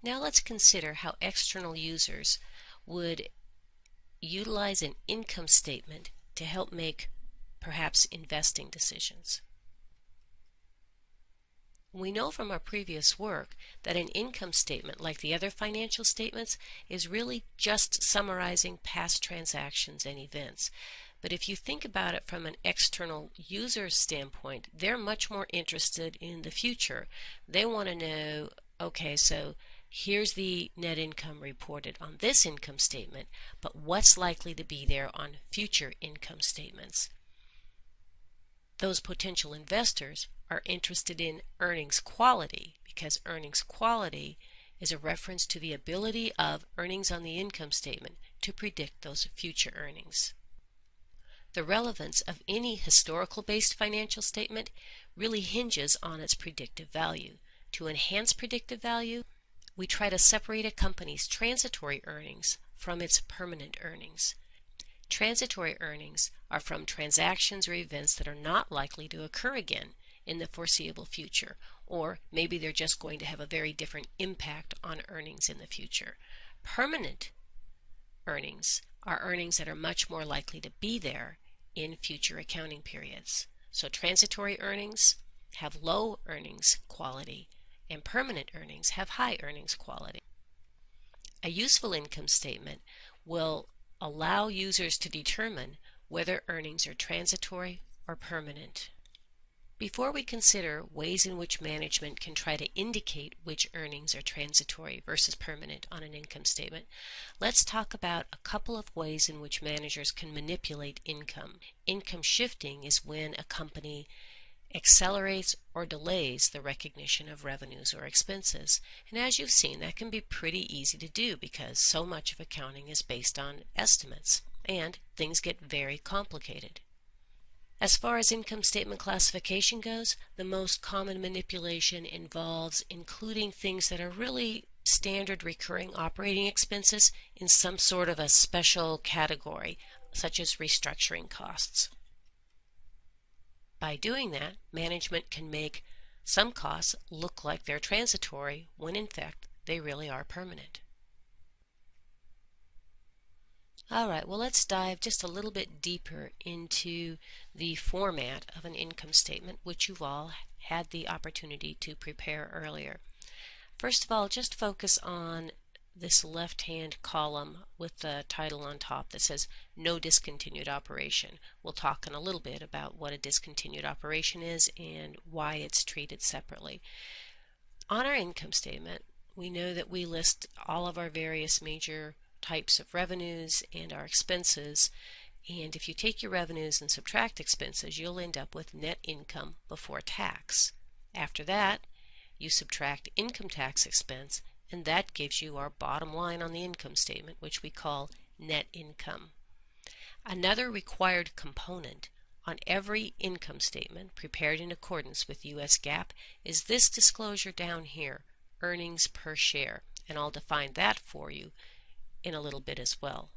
Now let's consider how external users would utilize an income statement to help make perhaps investing decisions. We know from our previous work that an income statement, like the other financial statements, is really just summarizing past transactions and events. But if you think about it from an external user standpoint, they're much more interested in the future. They want to know, okay, so here's the net income reported on this income statement, but what's likely to be there on future income statements? Those potential investors are interested in earnings quality, because earnings quality is a reference to the ability of earnings on the income statement to predict those future earnings. The relevance of any historical-based financial statement really hinges on its predictive value. To enhance predictive value, we try to separate a company's transitory earnings from its permanent earnings. Transitory earnings are from transactions or events that are not likely to occur again in the foreseeable future, or maybe they're just going to have a very different impact on earnings in the future. Permanent earnings are earnings that are much more likely to be there in future accounting periods. So transitory earnings have low earnings quality, and permanent earnings have high earnings quality. A useful income statement will allow users to determine whether earnings are transitory or permanent. Before we consider ways in which management can try to indicate which earnings are transitory versus permanent on an income statement, let's talk about a couple of ways in which managers can manipulate income. Income shifting is when a company accelerates or delays the recognition of revenues or expenses. And as you've seen, that can be pretty easy to do because so much of accounting is based on estimates, and things get very complicated. As far as income statement classification goes, the most common manipulation involves including things that are really standard recurring operating expenses in some sort of a special category, such as restructuring costs. By doing that, management can make some costs look like they're transitory when in fact they really are permanent. Alright, well, let's dive just a little bit deeper into the format of an income statement, which you've all had the opportunity to prepare earlier. First of all, just focus on this left-hand column with the title on top that says no discontinued operation. We'll talk in a little bit about what a discontinued operation is and why it's treated separately. On our income statement, we know that we list all of our various major types of revenues and our expenses, and if you take your revenues and subtract expenses, you'll end up with net income before tax. After that, you subtract income tax expense, and that gives you our bottom line on the income statement, which we call net income. Another required component on every income statement prepared in accordance with U.S. GAAP is this disclosure down here, earnings per share, and I'll define that for you in a little bit as well.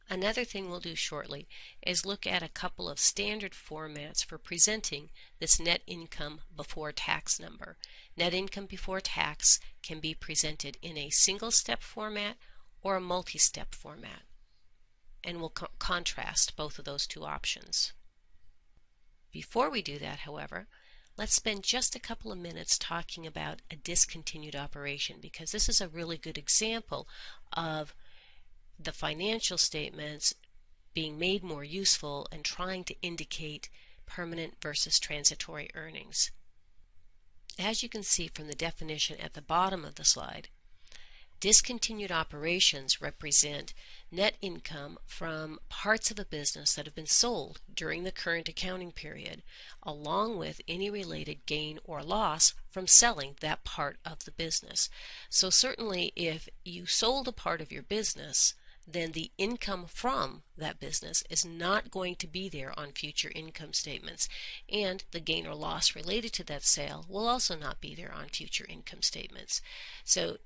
Another thing we'll do shortly is look at a couple of standard formats for presenting this net income before tax number. Net income before tax can be presented in a single step format or a multi-step format, and we'll contrast both of those two options. Before we do that, however, let's spend just a couple of minutes talking about a discontinued operation, because this is a really good example of the financial statements being made more useful and trying to indicate permanent versus transitory earnings. As you can see from the definition at the bottom of the slide, discontinued operations represent net income from parts of a business that have been sold during the current accounting period, along with any related gain or loss from selling that part of the business. So certainly if you sold a part of your business, then the income from that business is not going to be there on future income statements, and the gain or loss related to that sale will also not be there on future income statements. So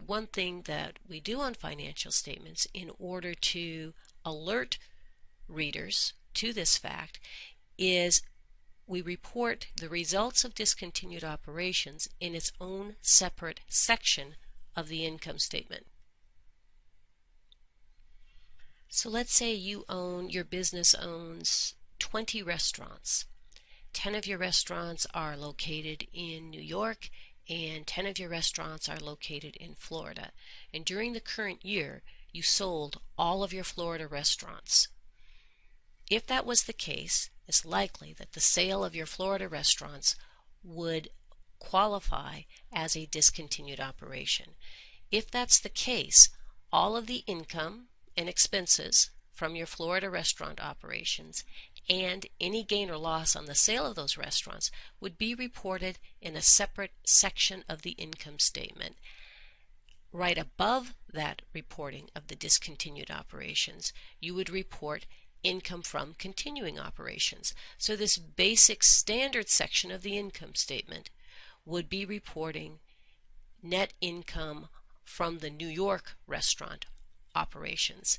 one thing that we do on financial statements in order to alert readers to this fact is we report the results of discontinued operations in its own separate section of the income statement. So let's say your business owns 20 restaurants. 10 of your restaurants are located in New York and 10 of your restaurants are located in Florida. And during the current year, you sold all of your Florida restaurants. If that was the case, it's likely that the sale of your Florida restaurants would qualify as a discontinued operation. If that's the case, all of the income and expenses from your Florida restaurant operations and any gain or loss on the sale of those restaurants would be reported in a separate section of the income statement. Right above that reporting of the discontinued operations, you would report income from continuing operations. So this basic standard section of the income statement would be reporting net income from the New York restaurant operations.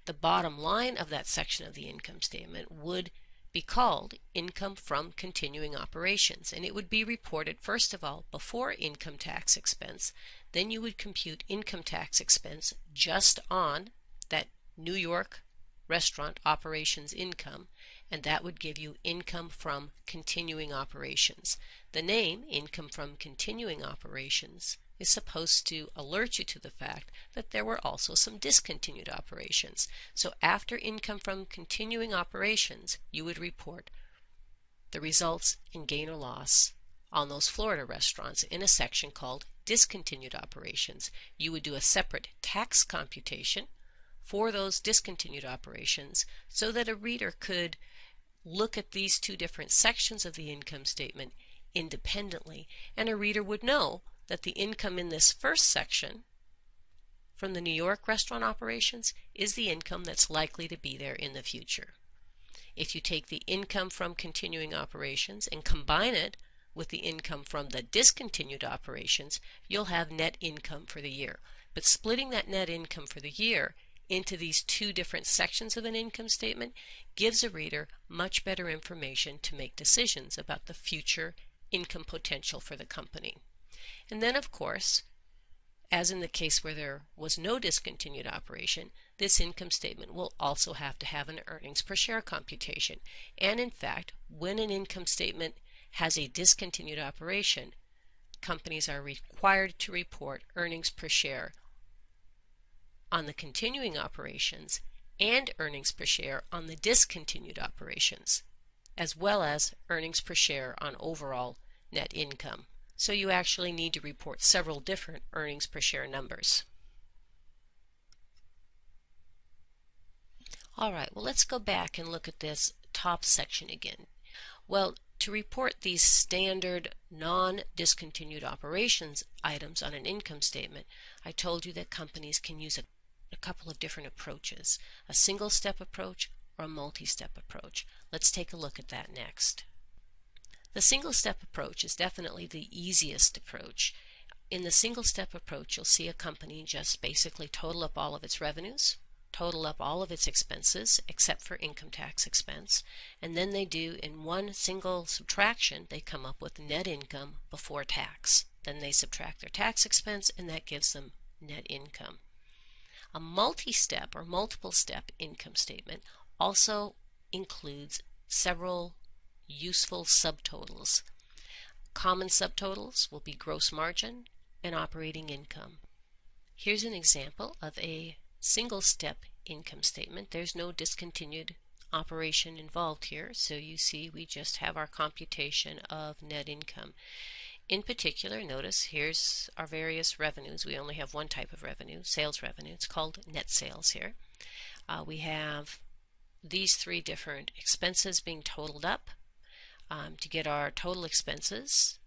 The bottom line of that section of the income statement would be called income from continuing operations, and it would be reported first of all before income tax expense. Then you would compute income tax expense just on that New York restaurant operations income, and that would give you income from continuing operations. The name income from continuing operations is supposed to alert you to the fact that there were also some discontinued operations. So after income from continuing operations, you would report the results in gain or loss on those Florida restaurants in a section called discontinued operations. You would do a separate tax computation for those discontinued operations so that a reader could look at these two different sections of the income statement independently, and a reader would know that the income in this first section from the New York restaurant operations is the income that's likely to be there in the future. If you take the income from continuing operations and combine it with the income from the discontinued operations, you'll have net income for the year. But splitting that net income for the year into these two different sections of an income statement gives a reader much better information to make decisions about the future income potential for the company. And then, of course, as in the case where there was no discontinued operation, this income statement will also have to have an earnings per share computation. And in fact, when an income statement has a discontinued operation, companies are required to report earnings per share on the continuing operations and earnings per share on the discontinued operations, as well as earnings per share on overall net income. So you actually need to report several different earnings per share numbers. Alright, well, let's go back and look at this top section again. Well, to report these standard non-discontinued operations items on an income statement, I told you that companies can use a couple of different approaches, a single-step approach or a multi-step approach. Let's take a look at that next. The single-step approach is definitely the easiest approach. In the single-step approach, you'll see a company just basically total up all of its revenues, total up all of its expenses except for income tax expense, and then they do in one single subtraction, they come up with net income before tax. Then they subtract their tax expense and that gives them net income. A multi-step or multiple-step income statement also includes several useful subtotals. Common subtotals will be gross margin and operating income. Here's an example of a single-step income statement. There's no discontinued operation involved here, so you see we just have our computation of net income. In particular, notice here's our various revenues. We only have one type of revenue, sales revenue. It's called net sales here. We have these three different expenses being totaled up to get our total expenses.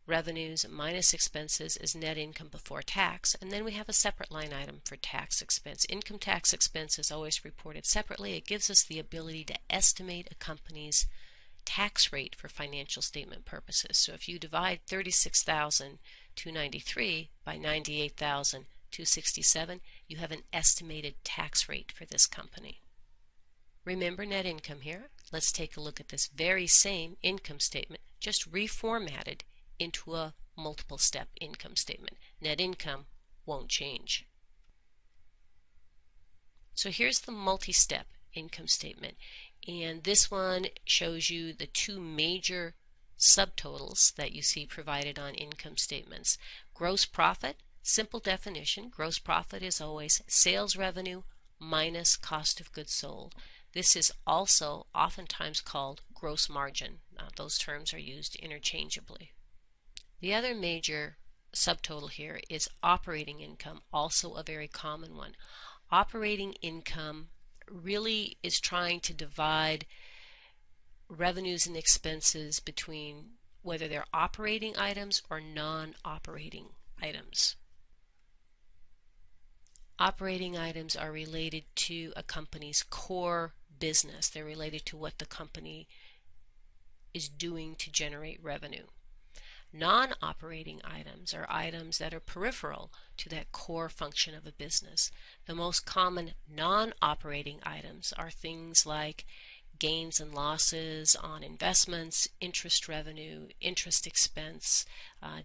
Revenues minus expenses is net income before tax, and then we have a separate line item for tax expense. Income tax expense is always reported separately. It gives us the ability to estimate a company's tax rate for financial statement purposes. So if you divide 36,293 by 98,267, you have an estimated tax rate for this company. Remember net income here. Let's take a look at this very same income statement, just reformatted into a multiple step income statement. Net income won't change. So here's the multi-step income statement, and this one shows you the two major subtotals that you see provided on income statements. Gross profit, simple definition, gross profit is always sales revenue minus cost of goods sold. This is also oftentimes called gross margin. Those terms are used interchangeably. The other major subtotal here is operating income, also a very common one. Operating income really is trying to divide revenues and expenses between whether they're operating items or non-operating items. Operating items are related to a company's core business. They're related to what the company is doing to generate revenue. Non-operating items are items that are peripheral to that core function of a business. The most common non-operating items are things like gains and losses on investments, interest revenue, interest expense,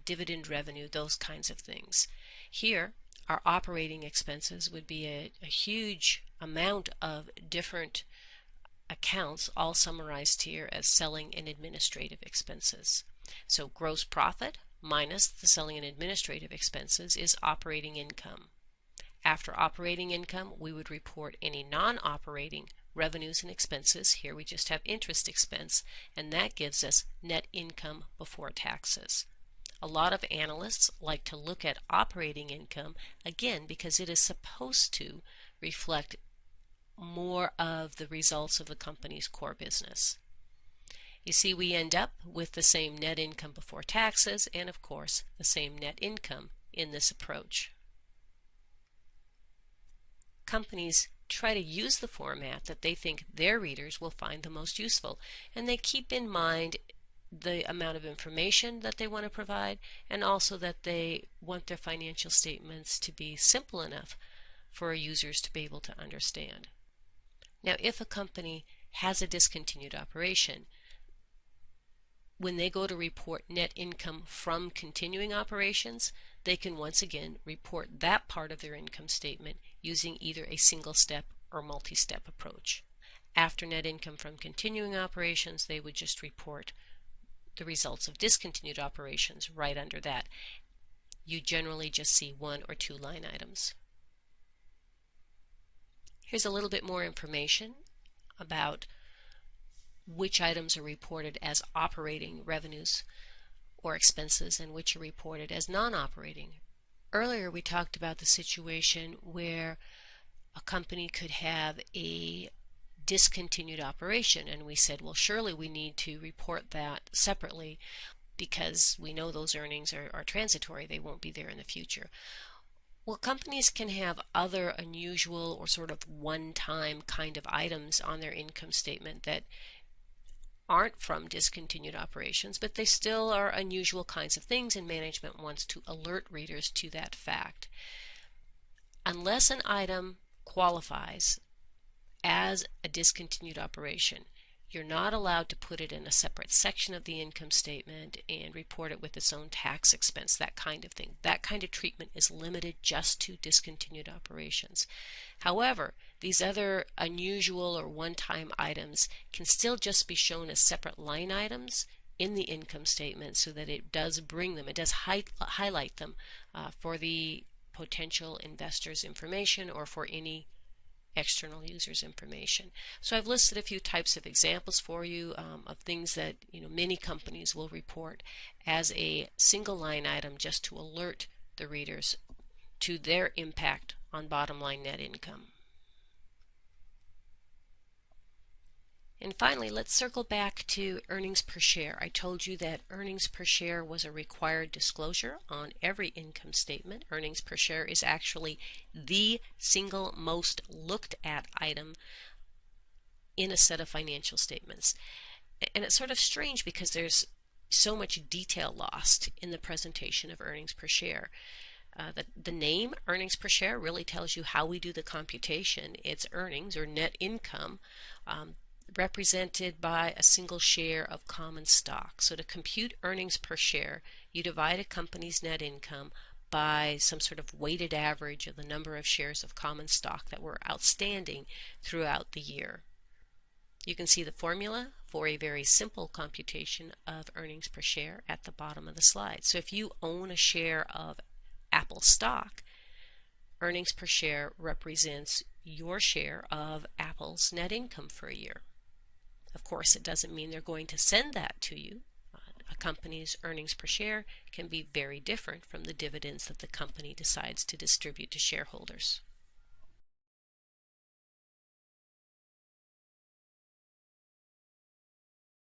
dividend revenue, those kinds of things. Here, our operating expenses would be a huge amount of different accounts, all summarized here as selling and administrative expenses. So gross profit minus the selling and administrative expenses is operating income. After operating income, we would report any non-operating revenues and expenses. Here we just have interest expense, and that gives us net income before taxes. A lot of analysts like to look at operating income, again, because it is supposed to reflect more of the results of the company's core business. You see, we end up with the same net income before taxes and, of course, the same net income in this approach. Companies try to use the format that they think their readers will find the most useful, and they keep in mind the amount of information that they want to provide, and also that they want their financial statements to be simple enough for users to be able to understand. Now, if a company has a discontinued operation, when they go to report net income from continuing operations, they can once again report that part of their income statement using either a single step or multi-step approach. After net income from continuing operations, they would just report the results of discontinued operations right under that. You generally just see one or two line items. Here's a little bit more information about which items are reported as operating revenues or expenses and which are reported as non-operating. Earlier we talked about the situation where a company could have a discontinued operation, and we said, well, surely we need to report that separately because we know those earnings are transitory, they won't be there in the future. Well, companies can have other unusual or sort of one-time kind of items on their income statement that aren't from discontinued operations, but they still are unusual kinds of things, and management wants to alert readers to that fact. Unless an item qualifies as a discontinued operation, you're not allowed to put it in a separate section of the income statement and report it with its own tax expense, that kind of thing. That kind of treatment is limited just to discontinued operations. However, these other unusual or one-time items can still just be shown as separate line items in the income statement so that it does bring them, it does highlight them for the potential investors' information or for any external users' information. So I've listed a few types of examples for you of things that many companies will report as a single line item just to alert the readers to their impact on bottom line net income. And finally, let's circle back to earnings per share. I told you that earnings per share was a required disclosure on every income statement. Earnings per share is actually the single most looked at item in a set of financial statements. And it's sort of strange because there's so much detail lost in the presentation of earnings per share. The name earnings per share really tells you how we do the computation. It's earnings or net income represented by a single share of common stock. So to compute earnings per share, you divide a company's net income by some sort of weighted average of the number of shares of common stock that were outstanding throughout the year. You can see the formula for a very simple computation of earnings per share at the bottom of the slide. So if you own a share of Apple stock, earnings per share represents your share of Apple's net income for a year. Of course, it doesn't mean they're going to send that to you. A company's earnings per share can be very different from the dividends that the company decides to distribute to shareholders.